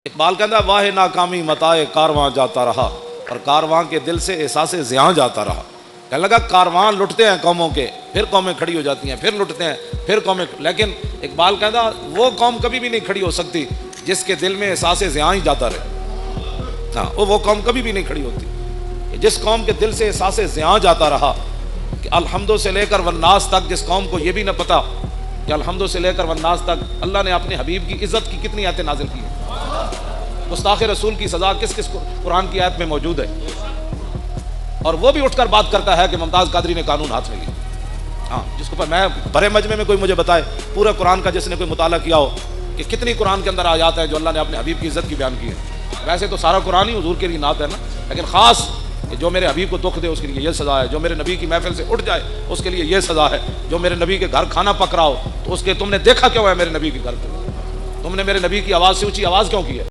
اقبال کہتا ہے واہ ناکامی متائے کارواں جاتا رہا اور کارواں کے دل سے احساس زیاں جاتا رہا۔ کہنے لگا کارواں لٹتے ہیں قوموں کے، پھر قومیں کھڑی ہو جاتی ہیں، پھر لٹتے ہیں، پھر قومیں، لیکن اقبال کہتا وہ قوم کبھی بھی نہیں کھڑی ہو سکتی جس کے دل میں احساس زیاں ہی جاتا رہے۔ ہاں، وہ قوم کبھی بھی نہیں کھڑی ہوتی جس قوم کے دل سے احساس زیاں جاتا رہا کہ الحمد سے لے کر والناس تک، جس قوم کو یہ بھی نہ پتا کہ الحمد سے لے کر والناس تک اللہ نے اپنے حبیب کی عزت کی کتنی آیتیں نازل کی ہیں، گستاخ رسول کی سزا کس کس قرآن کی آیت میں موجود ہے، اور وہ بھی اٹھ کر بات کرتا ہے کہ ممتاز قادری نے قانون ہاتھ میں لیا۔ ہاں، جس کو میں بڑے مجمع میں کوئی مجھے بتائے پورا قرآن کا جس نے کوئی مطالعہ کیا ہو کہ کتنی قرآن کے اندر آیات ہیں جو اللہ نے اپنے حبیب کی عزت کی بیان کی ہے۔ ویسے تو سارا قرآن ہی حضور کے لیے نعت ہے نا، لیکن خاص کہ جو میرے حبیب کو دکھ دے اس کے لیے یہ سزا ہے، جو میرے نبی کی محفل سے اٹھ جائے اس کے لیے یہ سزا ہے، جو میرے نبی کے گھر کھانا پک رہا ہو تو اس کے تم نے دیکھا کیوں ہے میرے نبی کے گھر پہ، تم نے میرے نبی کی آواز سے اونچی آواز کیوں کی ہے۔